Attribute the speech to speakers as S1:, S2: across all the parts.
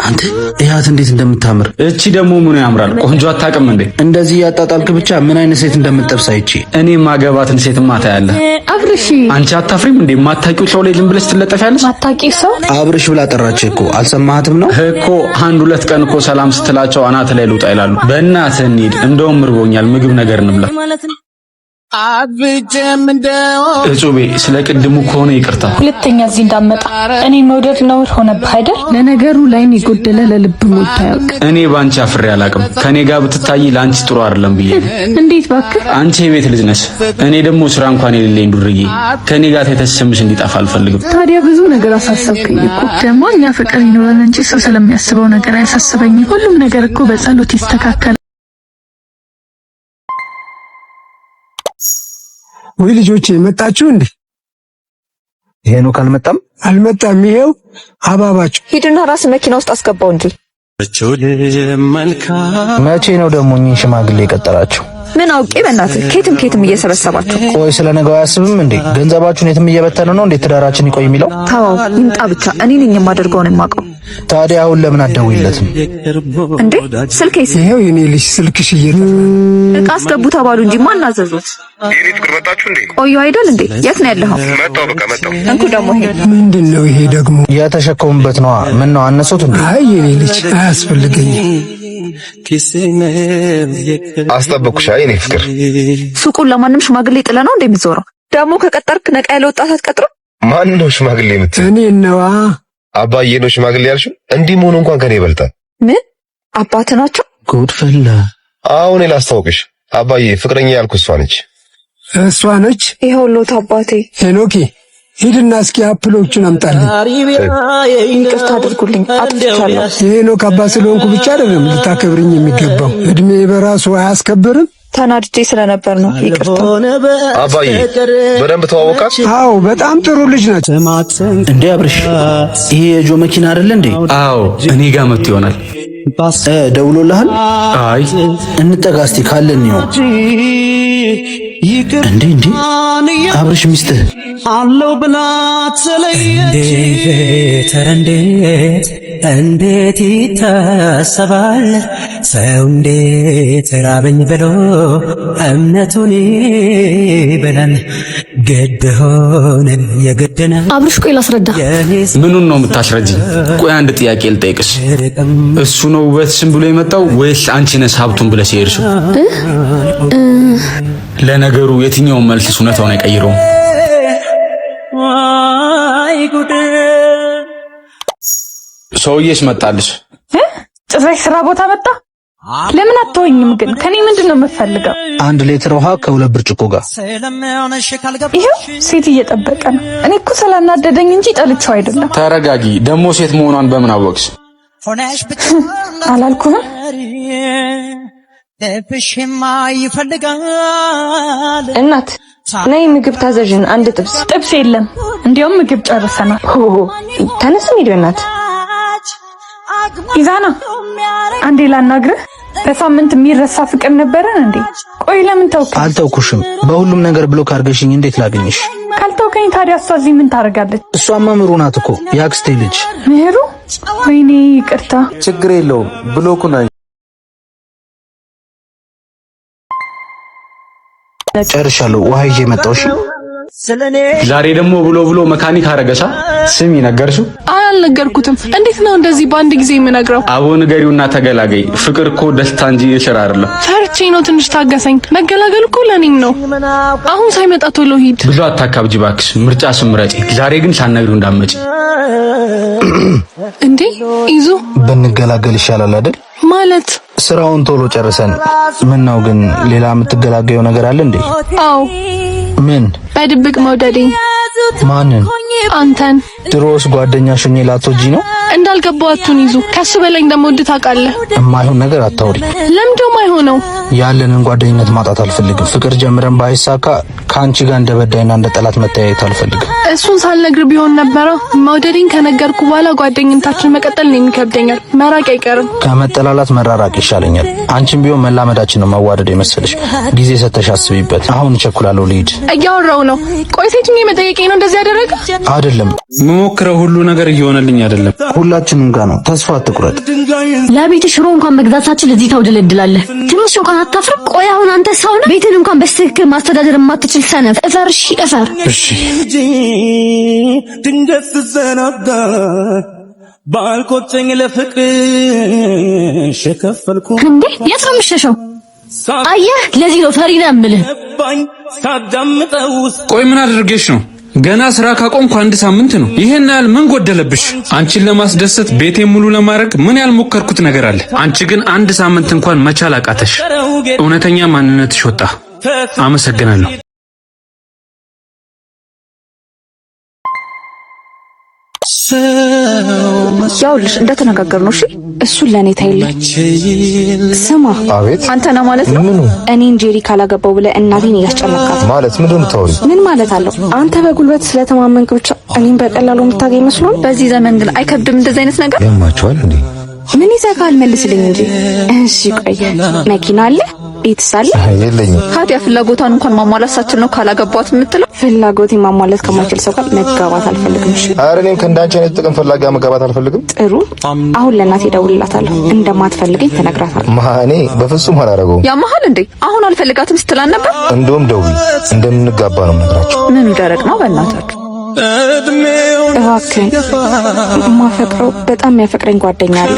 S1: አንተ እያት እንዴት እንደምታምር።
S2: እቺ ደግሞ ምኑ ያምራል? ቆንጆ አታውቅም እንዴ?
S1: እንደዚህ ያጣጣልክ ብቻ ምን አይነት ሴት እንደምትጠብስ አይቼ
S2: እኔ ማገባትን ሴት ማታያለህ።
S3: አብርሽ
S2: አንቺ አታፍሪም እንዴ? ማታቂው ሰው ላይ ዝም ብለሽ ትለጠፊያለሽ።
S3: ማታቂው ሰው
S1: አብርሽ ብላ ጠራች እኮ አልሰማህትም ነው
S2: እኮ። አንድ ሁለት ቀን እኮ ሰላም ስትላቸው አናት ላይ ልውጣ ይላሉ። በእናትህ እንሂድ፣ እንደውም እርቦኛል፣ ምግብ ነገር እንብላ። እጹቤ ስለ ቅድሙ ከሆነ ይቅርታ።
S3: ሁለተኛ እዚህ እንዳመጣ እኔ መውደድ ነውር ሆነብህ አይደል? ለነገሩ ላይን ይጎደለ ለልብ ሞልቶ ያውቅ።
S2: እኔ ባንቺ አፍሬ አላቅም። ከኔ ጋር ብትታይ ላንቺ ጥሩ አይደለም ብዬ።
S3: እንዴት ባክህ?
S2: አንቺ የቤት ልጅ ነሽ፣ እኔ ደግሞ ስራ እንኳን የሌለኝ ዱርዬ። ከኔ ጋር ተተሰምሽ እንዲጣፋ አልፈልግም።
S3: ታዲያ ብዙ ነገር አሳሰብከኝ እኮ። ደግሞ እኛ ፍቅር ይኖረን እንጂ ሰው ስለሚያስበው ነገር አያሳስበኝም። ሁሉም ነገር እኮ በጸሎት ይስተካከላል።
S4: ወይ ልጆቼ መጣችሁ እንዴ?
S1: ሄኖክ
S4: አልመጣም። ይሄው አባባችሁ።
S5: ሂድና ራስ መኪና ውስጥ አስገባው እንጂ።
S1: መቼ ነው ደግሞ እኚህ ሽማግሌ የቀጠራችሁ?
S5: ምን አውቄ በእናትህ ኬትም እየሰበሰባችሁ።
S1: ቆይ ስለ ነገው አያስብም እንዴ? ገንዘባችሁን የትም እየበተነ ነው እንዴ ትዳራችን ይቆይ የሚለው?
S5: ታው ይምጣ ብቻ። እኔ ነኝ የማደርገው ነው የማውቀው።
S1: ታዲያ አሁን ለምን አትደውይለትም
S5: እንዴ? ስልኬስ?
S4: ይሄው የኔ ልጅ ስልክሽ
S5: እቃ አስገቡ ተባሉ እንጂ ማን አዘዙት?
S6: የኔ ፍቅር መጣችሁ እንዴ?
S5: ቆዩ አይደል እንዴ? የት ነው ያለኸው?
S6: መጣው በቃ መጣው።
S5: እንኩ ደግሞ ይሄ
S4: ምንድነው? ይሄ ደግሞ
S1: የተሸከሙበት ነዋ። ምን ነው አነሱት እንዴ?
S4: አይ የኔ ልጅ አያስፈልገኝም።
S6: አስጠበቅኩሽ የኔ ፍቅር።
S5: ሱቁን ለማንም ሽማግሌ ጥለ ነው እንደሚዞረው? ደግሞ ከቀጠርክ ነቃ ያለ ወጣት አትቀጥርም?
S6: ማን ነው ሽማግሌ የምትል?
S4: እኔ ነዋ።
S6: አባዬ ነው ሽማግሌ ያልሽው? እንዲህ መሆኑ እንኳን ከኔ ይበልጣል።
S5: ምን አባት ናቸው?
S1: ጉድፈላ።
S6: አሁን ላስታውቅሽ፣ አባዬ ፍቅረኛ ያልኩት እሷ ነች።
S5: ይኸውልዎት አባቴ።
S4: ሄኖኪ ሂድና እስኪ አፕሎቹን አምጣልኝ።
S5: ይቅርታ አድርጉልኝ አጥፍቻለሁ።
S4: የሄኖክ አባት ስለሆንኩ ብቻ አይደለም ልታከብርኝ የሚገባው። እድሜ በራሱ አያስከብርም?
S5: ተናድጄ ስለነበር ነው። ይቅርታ
S6: አባዬ። በደንብ ተዋወቃት?
S4: አዎ በጣም ጥሩ ልጅ ነች።
S1: እንዴ አብርሽ ይሄ የጆ መኪና አይደል እንዴ?
S2: አዎ እኔ ጋር መጥቶ ይሆናል።
S1: ደውሎልሃል?
S2: አይ
S1: እንጠጋ እስቲ ካለን ነው። እንዴ አብርሽ ሚስትህ
S7: አለው ብላት እንዴት ይታሰባል ሰው እንዴት ራበኝ ብሎ እምነቱን ይበላል። ግድ ሆነ የግድና
S3: አብርሽ ቆይ ላስረዳ።
S2: ምኑን ነው የምታስረጂኝ? ቆይ አንድ ጥያቄ ልጠይቅሽ። እሱ ነው ውበትሽን ብሎ የመጣው ወይስ አንቺ ነሽ ሀብቱን ብለሽ የሄድሽው? ለነገሩ የትኛውን መልስሽ እውነታውን አይቀይረውም። ሰውዬሽ መጣልሽ።
S3: ጭራሽ ስራ ቦታ መጣ። ለምን አትወኝም ግን? ከኔ ምንድነው የምትፈልገው?
S1: 1 ሊትር ውሃ ከ2 ብርጭቆ ጋር።
S3: ይሄው ሴት እየጠበቀ ነው። እኔ እኮ ስላናደደኝ እንጂ ጠልቼው አይደለም።
S2: ተረጋጊ። ደግሞ ሴት መሆኗን በምን አወቅሽ?
S3: አላልኩህም? እናት ነይ ምግብ ታዘዥን። 1 ጥብስ የለም። እንዲያውም ምግብ ጨርሰናል።
S5: ተነስ እንሂድ በእናት።
S3: ኢዛና አንዴ ላናግርህ። በሳምንት የሚረሳ ፍቅር ነበረን እንዴ? ቆይ ለምን ተውከኝ?
S1: አልተውኩሽም። በሁሉም ነገር ብሎክ አድርገሽኝ እንዴት ላገኝሽ?
S3: ካልተውከኝ ታዲያ እሷ እዚህ ምን ታደርጋለች?
S1: እሷ መምህሩ ናት እኮ የአክስቴ ልጅ።
S3: ምህሩ? ወይኔ ይቅርታ።
S1: ችግር የለውም ብሎኩን ጨርሻለሁ። ውሃ ይዤ መጣሁ። እሺ
S2: ዛሬ ደግሞ ብሎ መካኒክ አረገሻ? ስሚ ነገርሽው?
S3: አልነገርኩትም። እንዴት ነው እንደዚህ በአንድ ጊዜ የምነግረው?
S2: አቦ ንገሪውና ተገላገይ። ፍቅር እኮ ደስታ እንጂ ስራ አይደለም።
S3: ፈርቼ ነው። ትንሽ ታገሰኝ። መገላገል እኮ ለኔም ነው። አሁን ሳይመጣ ቶሎ ሂድ።
S2: ብዙ አታካብጂ እባክሽ። ምርጫሽን ምረጪ። ዛሬ ግን ሳትነግሪው እንዳትመጪ።
S3: እንዴ ይዞ
S1: ብንገላገል ይሻላል አይደል?
S3: ማለት
S1: ስራውን ቶሎ ጨርሰን። ምን ነው ግን ሌላ የምትገላገየው ነገር አለ እንዴ?
S3: አዎ።
S1: ምን?
S3: በድብቅ መውደዴ።
S1: ማንን?
S3: አንተን።
S1: ድሮስ ጓደኛሽ ሆኜ ላትወጂ ነው?
S3: እንዳልገባው አቱን ይዙ። ከሱ በላይ እንደምወድ ታውቃለህ።
S1: የማይሆን ነገር አታውሪ።
S3: ለምንድነው የማይሆነው?
S1: ያለንን ጓደኝነት ማጣት አልፈልግም። ፍቅር ጀምረን ባይሳካ ከአንቺ ጋር እንደ በዳይና እንደ ጠላት መተያየት አልፈልግም።
S3: እሱን ሳልነግር ቢሆን ነበረ። መውደዴን ከነገርኩ በኋላ ጓደኝነታችን መቀጠል ነው የሚከብደኛል። መራቅ አይቀርም።
S1: ከመጠላላት መራራቅ ይሻለኛል። አንቺም ቢሆን መላመዳችን ነው መዋደድ የመሰለሽ። ጊዜ ሰተሽ አስቢበት። አሁን እቸኩላለሁ ልሂድ።
S3: እያወራው ነው። ቆይ ሴትኛ መጠየቄ ነው እንደዚህ ያደረገ
S1: አይደለም።
S2: መሞክረው ሁሉ ነገር እየሆነልኝ አይደለም።
S1: ሁላችንም ጋር ነው። ተስፋ አትቁረጥ።
S8: ለቤት ሽሮ እንኳን መግዛታችን ለዚህ ታውደለድላለህ። ትንሽ እንኳን አታፍርም? ቆይ አሁን አንተ ሰው ነህ? ቤትን እንኳን በስትክክል ማስተዳደር የማትችል ሰነፍ እፈር። እሺ
S7: ድንገት ዘናጋ ባልቆጨኝ ለፍቅርሽ የከፈልኩ
S8: እንዴ የት ነው የምትሸሸው? አየህ ለዚህ ነው ፈሪ ነህ የምልህ።
S2: ቆይ ምን አድርጌሽ ነው? ገና ስራ ካቆምኩ 1 ሳምንት ነው። ይሄን ያህል ምን ጎደለብሽ? አንቺን ለማስደሰት ቤቴን ሙሉ ለማድረግ ምን ያልሞከርኩት ነገር አለ? አንቺ ግን 1 ሳምንት እንኳን መቻል አቃተሽ። እውነተኛ ማንነትሽ ወጣ። አመሰግናለሁ።
S5: ያውልሽ እንደተነጋገርነው እሺ፣ እሱን ለኔ ታይልኝ። ስማ
S6: አቤት።
S5: አንተ ነው ማለት ነው?
S6: ምኑ?
S5: እኔን ጄሪ ካላገባው ብለህ እናቴን እያስጨነቃት
S6: ማለት ምንድን ነው ታውሪ?
S5: ምን ማለት አለው? አንተ በጉልበት ስለተማመንክ ብቻ እኔን በቀላሉ የምታገኝ መስሎኝ? በዚህ ዘመን ግን አይከብድም እንደዚህ አይነት ነገር።
S6: ያማችኋል እንዴ?
S5: ምን ይዘካል? መልስልኝ እንጂ። እሺ ቆይ መኪና አለ? ቤትስ አለ?
S6: የለኝም።
S5: ታዲያ ፍላጎቷን እንኳን ማሟላት ሳትችል ነው ካላገባሁት የምትለው? ፍላጎቴን ማሟላት ከማይችል ሰው ጋር መጋባት አልፈልግም። እሺ
S6: ኧረ እኔም ከእንዳንቺ አይነት ጥቅም ፈላጊ መጋባት አልፈልግም።
S5: ጥሩ፣ አሁን ለእናቴ እደውልላታለሁ። እንደማትፈልገኝ ትነግራታለህ።
S6: ማኔ በፍጹም አላደርገውም።
S5: ያመሃል እንዴ? አሁን አልፈልጋትም ስትላን ነበር።
S6: እንደውም ደውይ፣ እንደምንጋባ ነው የምነግራቸው።
S5: ምኑ ደረቅ ነው በእናታችሁ። እባክህን የማፈቅረው በጣም የሚያፈቅረኝ ጓደኛ አለ።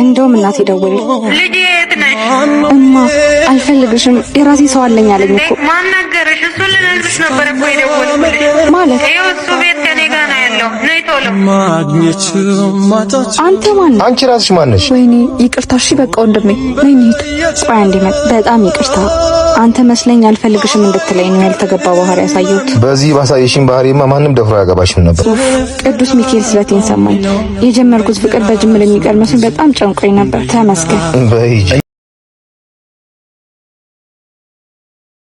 S5: እንደውም እናቴ ደውል።
S9: ልጄ የት ነሽ?
S5: እማ አልፈልግሽም፣ የራሴ ሰው አለኝ አለኝ እኮ።
S9: ማን ነገረሽ? እሱን ልነግርሽ ነበር እኮ የደወልኩልሽ።
S5: ማለት
S9: ይኸው እሱ ቤት ከኔ ጋር ነው ያለው። ነይ ቶሎ።
S5: አንተ ማን?
S6: አንቺ ራስሽ ማን ነሽ?
S5: ወይኔ ይቅርታ። እሺ በቃ ወንድሜ ነይ እንሂድ። ቆይ አንዴ በጣም ይቅርታ። አንተ መስለኝ አልፈልግሽም እንድትለኝ ነው ያልተገባ ባህሪ ያሳየሁት።
S6: በዚህ ባሳየሽኝ ባህሪማ ማንም ደፍሮ ያገባሽም ነበር።
S5: ቅዱስ ሚካኤል ስለቴን ሰማኝ። የጀመርኩት ፍቅር በጅምር የሚቀር መስሎኝ በጣም ጨንቆኝ ነበር። ተመስገን።
S6: በይ